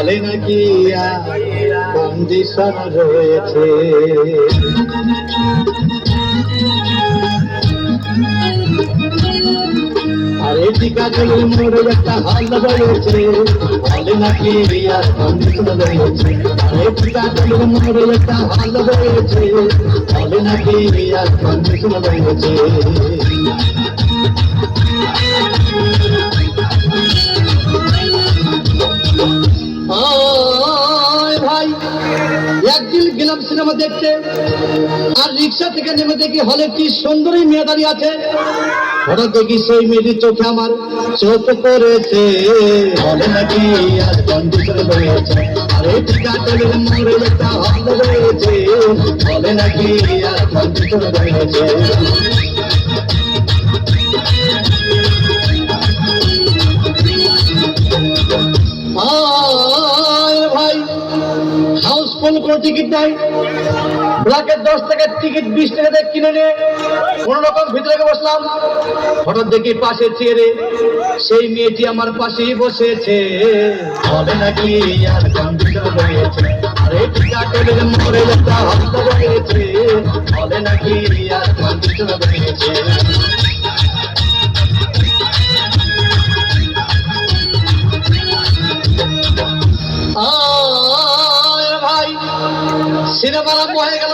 বলে নাকি কন্ডিশন রয়েছে। আরে টিকা চলে মোড়ে একটা হাল রয়েছে, বলে নাকি আর কন্ডিশন রয়েছে। আরে টিকা চলে মোড়ে একটা হাল রয়েছে, বলে নাকি আর কন্ডিশন রয়েছে। ভাই একদিন গেলাম সিনেমা দেখতে, আর রিক্সা থেকে নেমে দেখি হলে কি সুন্দরী মেয়ে দাঁড়িয়ে আছে। হঠাৎ দেখি সেই মেয়েটির চোখে আমার চোখ পড়েছে, বলে নাকি আর কন্ডিশন রয়েছে। আরে টিকা চলে মোড়ে একটা হল রয়েছে, বলে নাকি আর কন্ডিশন রয়েছে। ভাই হাউসফুল কোনো টিকিট নাই, ব্ল্যাকের 10 টাকার টিকিট 20 টাকা দিয়ে কিনে নিয়ে কোন রকম ভিতরে বসলাম। হঠাৎ দেখি পাশে চেয়ারে সেই মেয়েটি আমার পাশেই বসেছে, বলে নাকি আর কন্ডিশন রয়েছে। আরে টিকা চলে মোড়ে একটা হল রয়েছে, বলে নাকি আর কন্ডিশন রয়েছে। ভাই সিনেমা আরম্ভ হয়ে গেল।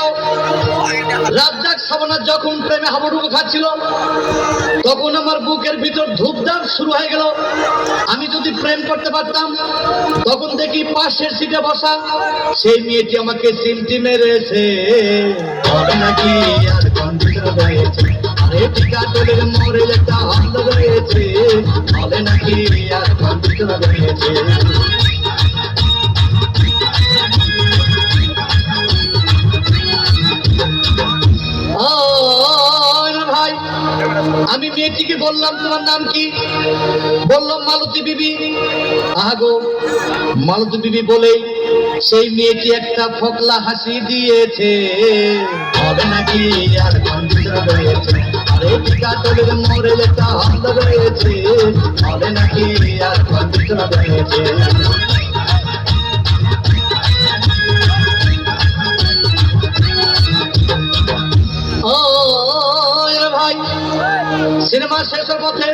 রাজ্জাক সাবানা যখন প্রেমে হাবুডুবু খাচ্ছিল, তখন আমার বুকের ভিতর ধূপধাপ শুরু হয়ে গেল। আমি যদি প্রেম করতে পারতাম, তখন দেখি পাশের সিটে বসা সেই মেয়েটি আমাকে চিমটি মেরেছে, বলে নাকি আর কন্ডিশন রয়েছে। আরে টিকা চলে মোড়ে একটা হল রয়েছে, বলে নাকি আর কন্ডিশন রয়েছে। ভাই আমি মেয়েটিকে বললাম তোমার নাম কি? বলল মালতী বিবি। আগো মালতী বিবি বলে সেই মেয়েটি একটা ফকলা হাসি দিয়েছে, বলে নাকি আর কন্ডিশন রয়েছে। আরে টিকা চলে মোড়ে একটা হল রয়েছে, বলে নাকি আর কন্ডিশন রয়েছে। ভাই সিনেমা শেষের পথে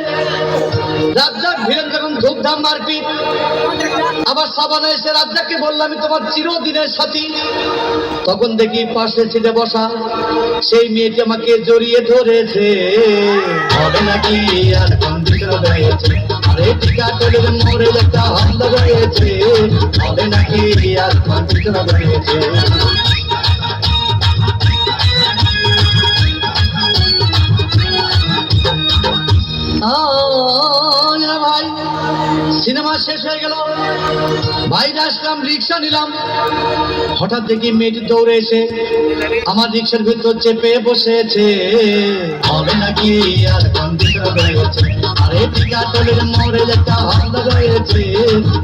রাজ্জাক ভিলেন যখন ধূপধাম মারপিট, আবার সাবানা এসে রাজ্জাককে বললাম আমি তোমার চিরদিনের সাথী। তখন দেখি পাশে সিটে বসা সেই মেয়েটি আমাকে জড়িয়ে ধরেছে, বলে নাকি আর কন্ডিশন রয়েছে। আরে টিকা চলে মোড়ে একটা হল রয়েছে, বলে নাকি আর কন্ডিশন রয়েছে। ভাই সিনেমা শেষ হয়ে গেল, বাইরে আসলাম, রিক্সা নিলাম। হঠাৎ দেখি মেয়েটি দৌড়ে এসে আমার রিক্সার ভিতর চেপে বসেছে, বলে নাকি আর কন্ডিশন রয়েছে। আরে টিকা চলে মোড়ে একটা হল রয়েছে,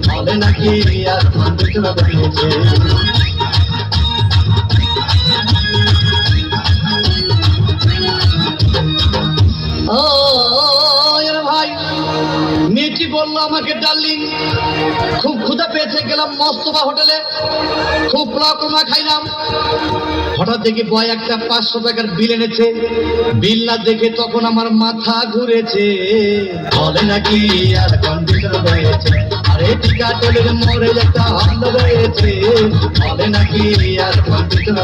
বলে নাকি আর কন্ডিশন রয়েছে। ভাই মেয়েটি বললো আমাকে ডার্লিং খুব ক্ষুধা পেয়েছে, গেলাম মস্তফা হোটেলে, খুব পোলাও কোরমা খাইলাম। হঠাৎ দেখি বয় একটা 500 টাকার বিল এনেছে, বিল না দেখে তখন আমার মাথা ঘুরেছে, বলে নাকি আর কন্ডিশন রয়েছে। আরে টিকা চলে মোড়ে একটা হল রয়েছে, বলে নাকি আর কন্ডিশন